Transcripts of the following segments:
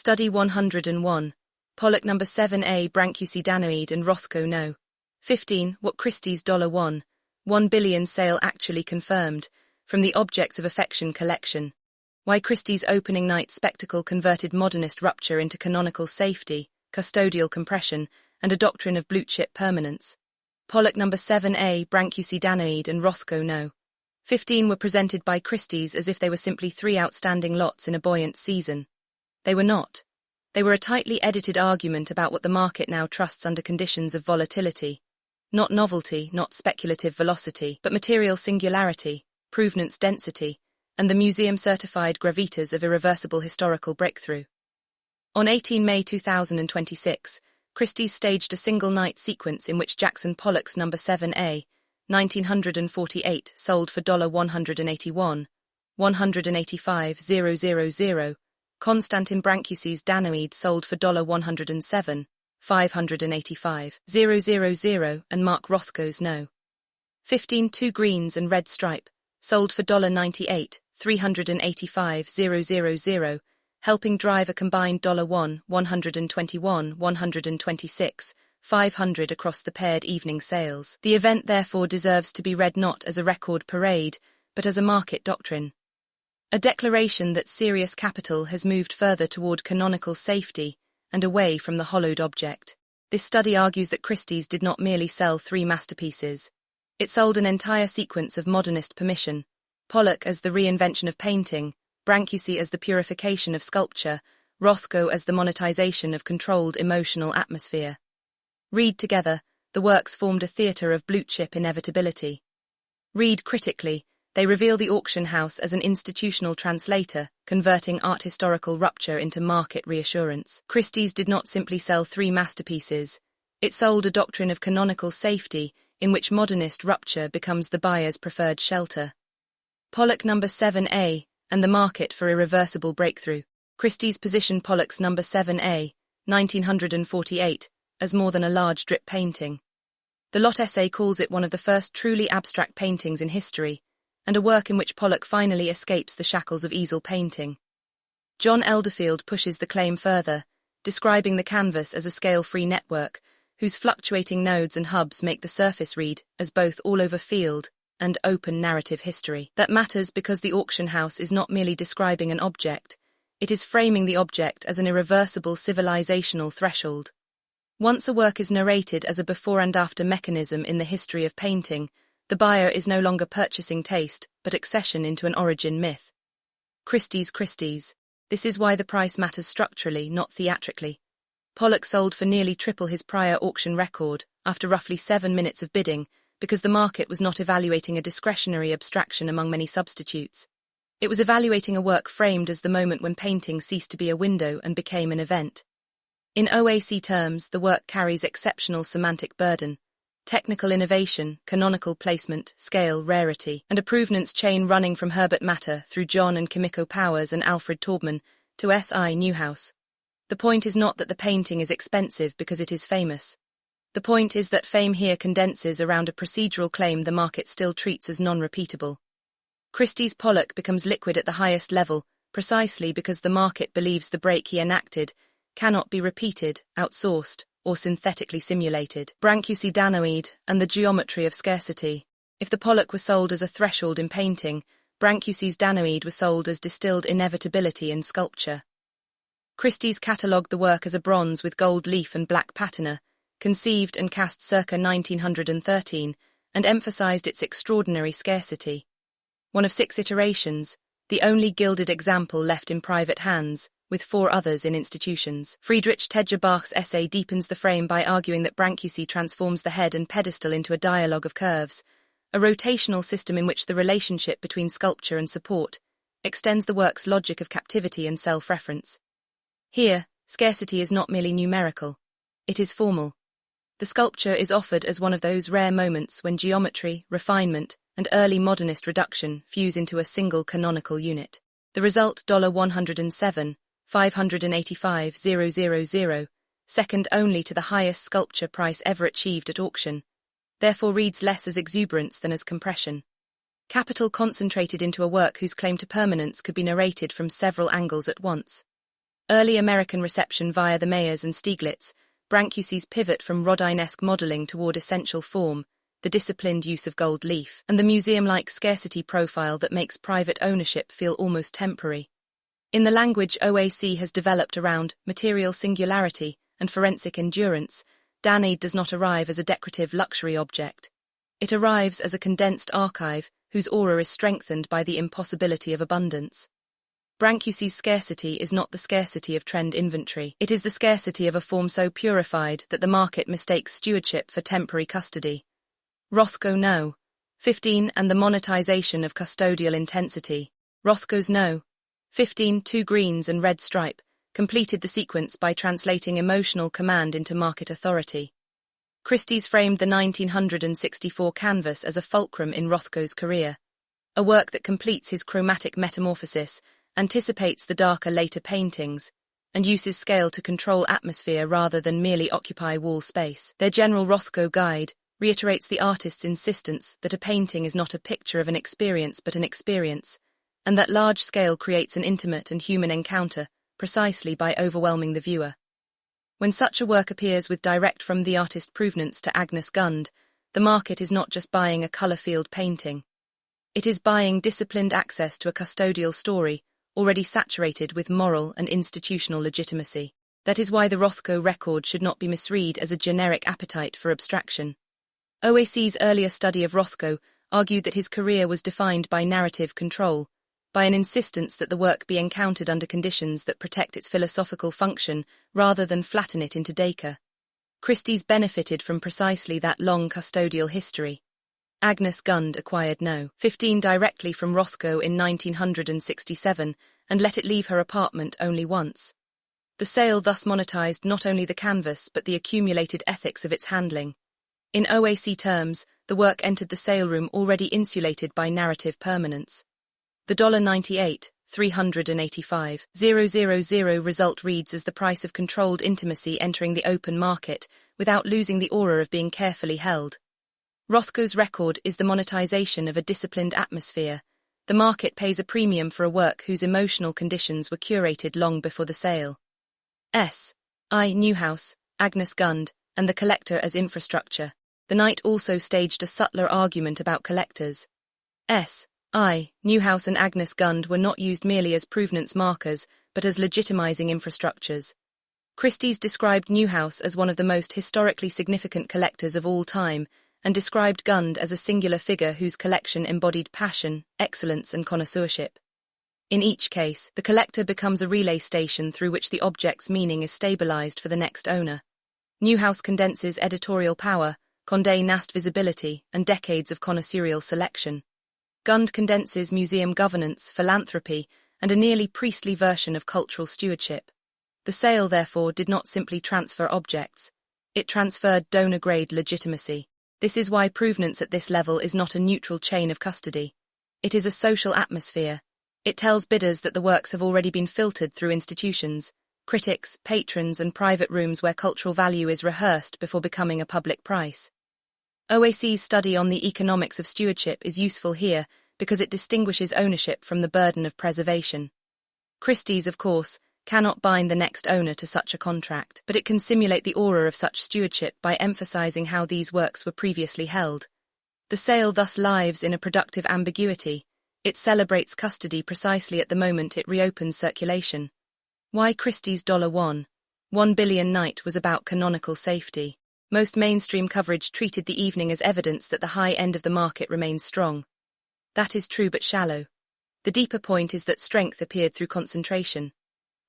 Study 101. Pollock number 7A, BRANCUSI, DANAÍDE and ROTHKO no. 15. What Christie's $1 billion sale actually confirmed, from the Objects of Affection collection. Why Christie's opening night spectacle converted modernist rupture into canonical safety, custodial compression, and a doctrine of blue-chip permanence. Pollock number 7A, BRANCUSI, DANAÍDE and ROTHKO no. 15 were presented by Christie's as if they were simply three outstanding lots in a buoyant season. They were not. They were a tightly edited argument about what the market now trusts under conditions of volatility. Not novelty, not speculative velocity, but material singularity, provenance density, and the museum-certified gravitas of irreversible historical breakthrough. On 18 May 2026, Christie's staged a single-night sequence in which Jackson Pollock's number 7A, 1948, sold for $181, 185,000, Constantin Brancusi's DANAÍDE sold for $107, 585,000, and Mark Rothko's no. 15 two greens and red stripe, sold for $98, 385,000, helping drive a combined $121, 126, 500 across the paired evening sales. The event therefore deserves to be read not as a record parade, but as a market doctrine. A declaration that serious capital has moved further toward canonical safety and away from the hollowed object. This study argues that Christie's did not merely sell three masterpieces. It sold an entire sequence of modernist permission, Pollock as the reinvention of painting, Brancusi as the purification of sculpture, Rothko as the monetization of controlled emotional atmosphere. Read together, the works formed a theatre of blue-chip inevitability. Read critically, they reveal the auction house as an institutional translator, converting art historical rupture into market reassurance. Christie's did not simply sell three masterpieces. It sold a doctrine of canonical safety, in which modernist rupture becomes the buyer's preferred shelter. Pollock number 7A, and the market for irreversible breakthrough. Christie's positioned Pollock's number 7A, 1948, as more than a large drip painting. The Lot essay calls it one of the first truly abstract paintings in history, and a work in which Pollock finally escapes the shackles of easel painting. John Elderfield pushes the claim further, describing the canvas as a scale-free network, whose fluctuating nodes and hubs make the surface read as both all-over field and open narrative history. That matters because the auction house is not merely describing an object, it is framing the object as an irreversible civilizational threshold. Once a work is narrated as a before and after mechanism in the history of painting, the buyer is no longer purchasing taste, but accession into an origin myth. Christie's. This is why the price matters structurally, not theatrically. Pollock sold for nearly triple his prior auction record, after roughly 7 minutes of bidding, because the market was not evaluating a discretionary abstraction among many substitutes. It was evaluating a work framed as the moment when painting ceased to be a window and became an event. In OAC terms, the work carries exceptional semantic burden, technical innovation, canonical placement, scale, rarity, and a provenance chain running from Herbert Matter through John and Kimiko Powers and Alfred Taubman to S.I. Newhouse. The point is not that the painting is expensive because it is famous. The point is that fame here condenses around a procedural claim the market still treats as non-repeatable. Christie's Pollock becomes liquid at the highest level, precisely because the market believes the break he enacted cannot be repeated, outsourced, or synthetically simulated. Brancusi, DANAÍDE, and the geometry of scarcity. If the Pollock was sold as a threshold in painting, Brancusi's DANAÍDE was sold as distilled inevitability in sculpture. Christie's catalogued the work as a bronze with gold leaf and black patina, conceived and cast circa 1913, and emphasized its extraordinary scarcity. One of 6 iterations, the only gilded example left in private hands, with 4 others in institutions. Friedrich Tedger Bach's essay deepens the frame by arguing that Brancusi transforms the head and pedestal into a dialogue of curves, a rotational system in which the relationship between sculpture and support extends the work's logic of captivity and self-reference. Here, scarcity is not merely numerical, it is formal. The sculpture is offered as one of those rare moments when geometry, refinement, and early modernist reduction fuse into a single canonical unit. The result, $107, 585,000, second only to the highest sculpture price ever achieved at auction, therefore reads less as exuberance than as compression. Capital concentrated into a work whose claim to permanence could be narrated from several angles at once. Early American reception via the Mayers and Stieglitz, Brancusi's pivot from Rodin-esque modeling toward essential form, the disciplined use of gold leaf, and the museum-like scarcity profile that makes private ownership feel almost temporary. In the language OAC has developed around material singularity and forensic endurance, DANAIDE does not arrive as a decorative luxury object. It arrives as a condensed archive whose aura is strengthened by the impossibility of abundance. Brancusi's scarcity is not the scarcity of trend inventory. It is the scarcity of a form so purified that the market mistakes stewardship for temporary custody. ROTHKO No. 15 and the monetization of custodial intensity. Rothko's No. 15 2 greens and red stripe completed the sequence by translating emotional command into market authority. Christie's framed the 1964 canvas as a fulcrum in Rothko's career, a work that completes his chromatic metamorphosis, anticipates the darker later paintings, and uses scale to control atmosphere rather than merely occupy wall space. Their general Rothko guide reiterates the artist's insistence that a painting is not a picture of an experience but an experience, and that large scale creates an intimate and human encounter precisely by overwhelming the viewer. When such a work appears with direct from the artist provenance to Agnes Gund, the market is not just buying a colour-field painting. It is buying disciplined access to a custodial story already saturated with moral and institutional legitimacy. That is why the Rothko record should not be misread as a generic appetite for abstraction. OAC's earlier study of Rothko argued that his career was defined by narrative control, by an insistence that the work be encountered under conditions that protect its philosophical function rather than flatten it into decor. Christie's benefited from precisely that long custodial history. Agnes Gund acquired No. 15 directly from Rothko in 1967 and let it leave her apartment only once. The sale thus monetized not only the canvas but the accumulated ethics of its handling. In OAC terms, the work entered the sale room already insulated by narrative permanence. The $98, 385,000 result reads as the price of controlled intimacy entering the open market without losing the aura of being carefully held. Rothko's record is the monetization of a disciplined atmosphere. The market pays a premium for a work whose emotional conditions were curated long before the sale. S.I. Newhouse, Agnes Gund, and the collector as infrastructure. The night also staged a subtler argument about collectors. S.I. Newhouse and Agnes Gund were not used merely as provenance markers, but as legitimizing infrastructures. Christie's described Newhouse as one of the most historically significant collectors of all time, and described Gund as a singular figure whose collection embodied passion, excellence, and connoisseurship. In each case, the collector becomes a relay station through which the object's meaning is stabilized for the next owner. Newhouse condenses editorial power, Condé Nast visibility, and decades of connoisseurial selection. Gund condenses museum governance, philanthropy, and a nearly priestly version of cultural stewardship. The sale, therefore, did not simply transfer objects. It transferred donor-grade legitimacy. This is why provenance at this level is not a neutral chain of custody. It is a social atmosphere. It tells bidders that the works have already been filtered through institutions, critics, patrons, and private rooms where cultural value is rehearsed before becoming a public price. OAC's study on the economics of stewardship is useful here because it distinguishes ownership from the burden of preservation. Christie's, of course, cannot bind the next owner to such a contract, but it can simulate the aura of such stewardship by emphasizing how these works were previously held. The sale thus lives in a productive ambiguity. It celebrates custody precisely at the moment it reopens circulation. Why Christie's $1 billion night was about canonical safety. Most mainstream coverage treated the evening as evidence that the high end of the market remains strong. That is true but shallow. The deeper point is that strength appeared through concentration.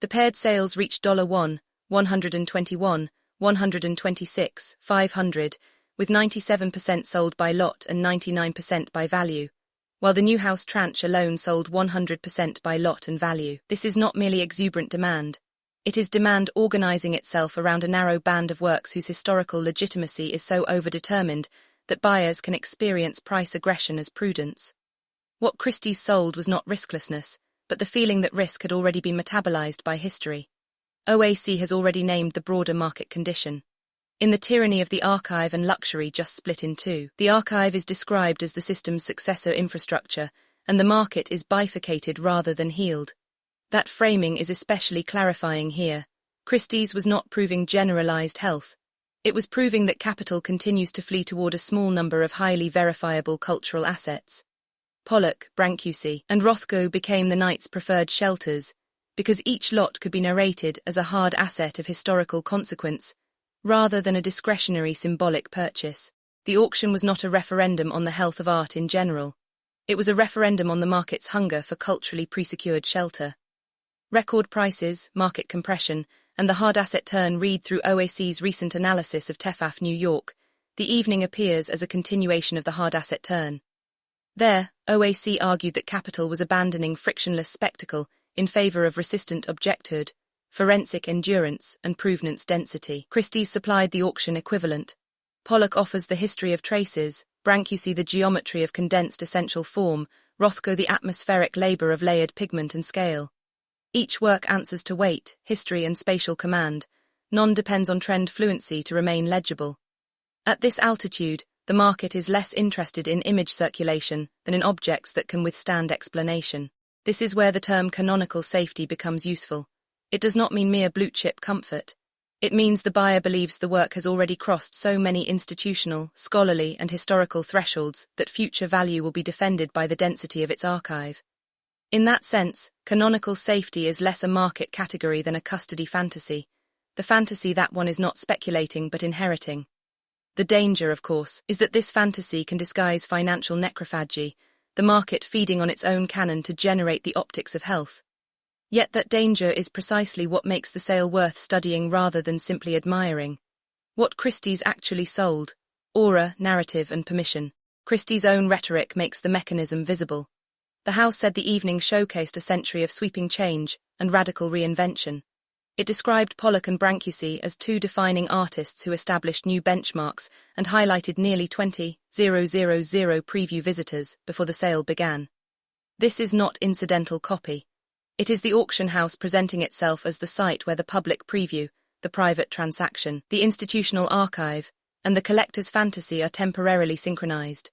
The paired sales reached $1, 121, 126, 500, with 97% sold by lot and 99% by value, while the Newhouse tranche alone sold 100% by lot and value. This is not merely exuberant demand. It is demand organizing itself around a narrow band of works whose historical legitimacy is so overdetermined that buyers can experience price aggression as prudence. What Christie's sold was not risklessness, but the feeling that risk had already been metabolized by history. OAC has already named the broader market condition. In the tyranny of the archive and luxury just split in two, the archive is described as the system's successor infrastructure, and the market is bifurcated rather than healed. That framing is especially clarifying here. Christie's was not proving generalized health. It was proving that capital continues to flee toward a small number of highly verifiable cultural assets. Pollock, Brancusi, and Rothko became the night's preferred shelters, because each lot could be narrated as a hard asset of historical consequence, rather than a discretionary symbolic purchase. The auction was not a referendum on the health of art in general. It was a referendum on the market's hunger for culturally pre-secured shelter. Record prices, market compression, and the hard asset turn read through OAC's recent analysis of TEFAF New York. The evening appears as a continuation of the hard asset turn. There, OAC argued that capital was abandoning frictionless spectacle in favor of resistant objecthood, forensic endurance, and provenance density. Christie's supplied the auction equivalent. Pollock offers the history of traces, Brancusi the geometry of condensed essential form, Rothko the atmospheric labor of layered pigment and scale. Each work answers to weight, history, and spatial command. None depends on trend fluency to remain legible. At this altitude, the market is less interested in image circulation than in objects that can withstand explanation. This is where the term canonical safety becomes useful. It does not mean mere blue-chip comfort. It means the buyer believes the work has already crossed so many institutional, scholarly, and historical thresholds that future value will be defended by the density of its archive. In that sense, canonical safety is less a market category than a custody fantasy, the fantasy that one is not speculating but inheriting. The danger, of course, is that this fantasy can disguise financial necrophagy, the market feeding on its own canon to generate the optics of health. Yet that danger is precisely what makes the sale worth studying rather than simply admiring. What Christie's actually sold: aura, narrative, and permission. Christie's own rhetoric makes the mechanism visible. The house said the evening showcased a century of sweeping change and radical reinvention. It described Pollock and Brancusi as two defining artists who established new benchmarks and highlighted nearly 20,000 preview visitors before the sale began. This is not incidental copy. It is the auction house presenting itself as the site where the public preview, the private transaction, the institutional archive, and the collector's fantasy are temporarily synchronized.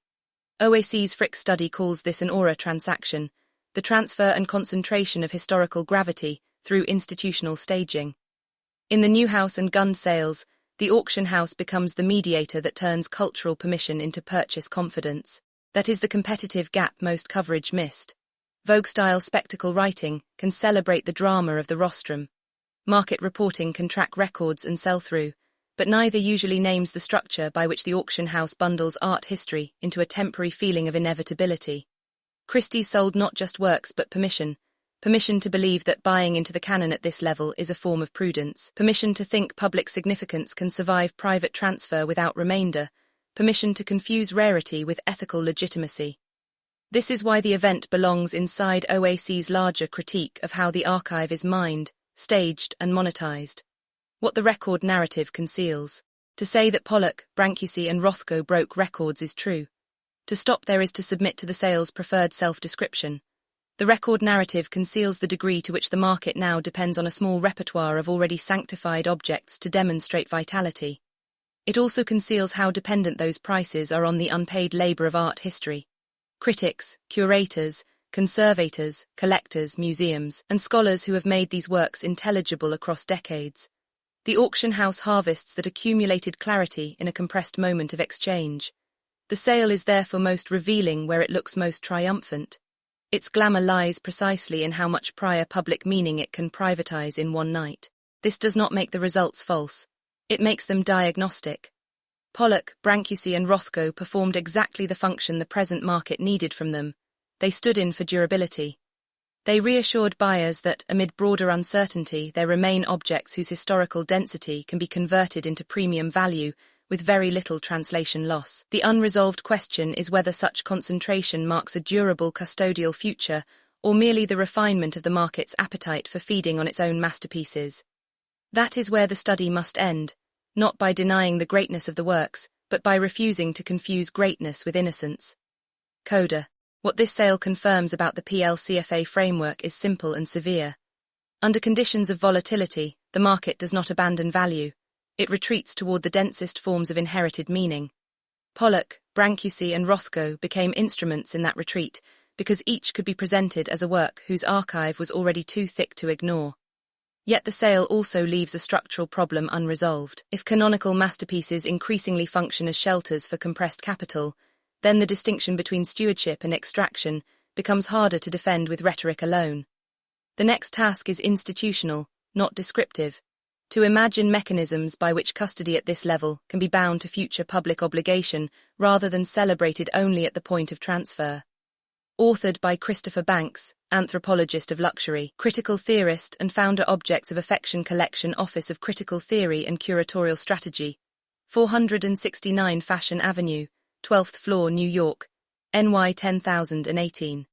OAC's Frick study calls this an aura transaction, the transfer and concentration of historical gravity through institutional staging. In the new house and gun sales, the auction house becomes the mediator that turns cultural permission into purchase confidence. That is the competitive gap most coverage missed. Vogue-style spectacle writing can celebrate the drama of the rostrum. Market reporting can track records and sell-through, but neither usually names the structure by which the auction house bundles art history into a temporary feeling of inevitability. Christie's sold not just works but permission to believe that buying into the canon at this level is a form of prudence, permission to think public significance can survive private transfer without remainder, permission to confuse rarity with ethical legitimacy. This is why the event belongs inside OAC's larger critique of how the archive is mined, staged, and monetized. What the record narrative conceals. To say that Pollock, Brancusi, and Rothko broke records is true. To stop there is to submit to the sale's preferred self-description. The record narrative conceals the degree to which the market now depends on a small repertoire of already sanctified objects to demonstrate vitality. It also conceals how dependent those prices are on the unpaid labor of art history. Critics, curators, conservators, collectors, museums, and scholars who have made these works intelligible across decades. The auction house harvests that accumulated clarity in a compressed moment of exchange. The sale is therefore most revealing where it looks most triumphant. Its glamour lies precisely in how much prior public meaning it can privatize in one night. This does not make the results false. It makes them diagnostic. Pollock, Brancusi, and Rothko performed exactly the function the present market needed from them. They stood in for durability. They reassured buyers that, amid broader uncertainty, there remain objects whose historical density can be converted into premium value with very little translation loss. The unresolved question is whether such concentration marks a durable custodial future or merely the refinement of the market's appetite for feeding on its own masterpieces. That is where the study must end, not by denying the greatness of the works, but by refusing to confuse greatness with innocence. Coda. What this sale confirms about the PLCFA framework is simple and severe. Under conditions of volatility, the market does not abandon value. It retreats toward the densest forms of inherited meaning. Pollock, Brancusi, and Rothko became instruments in that retreat, because each could be presented as a work whose archive was already too thick to ignore. Yet the sale also leaves a structural problem unresolved. If canonical masterpieces increasingly function as shelters for compressed capital, then the distinction between stewardship and extraction becomes harder to defend with rhetoric alone. The next task is institutional, not descriptive, to imagine mechanisms by which custody at this level can be bound to future public obligation rather than celebrated only at the point of transfer. Authored by Christopher Banks, anthropologist of luxury, critical theorist and founder Objects of Affection Collection, Office of Critical Theory and Curatorial Strategy, 469 Fashion Avenue, 12th floor, New York, NY 10018.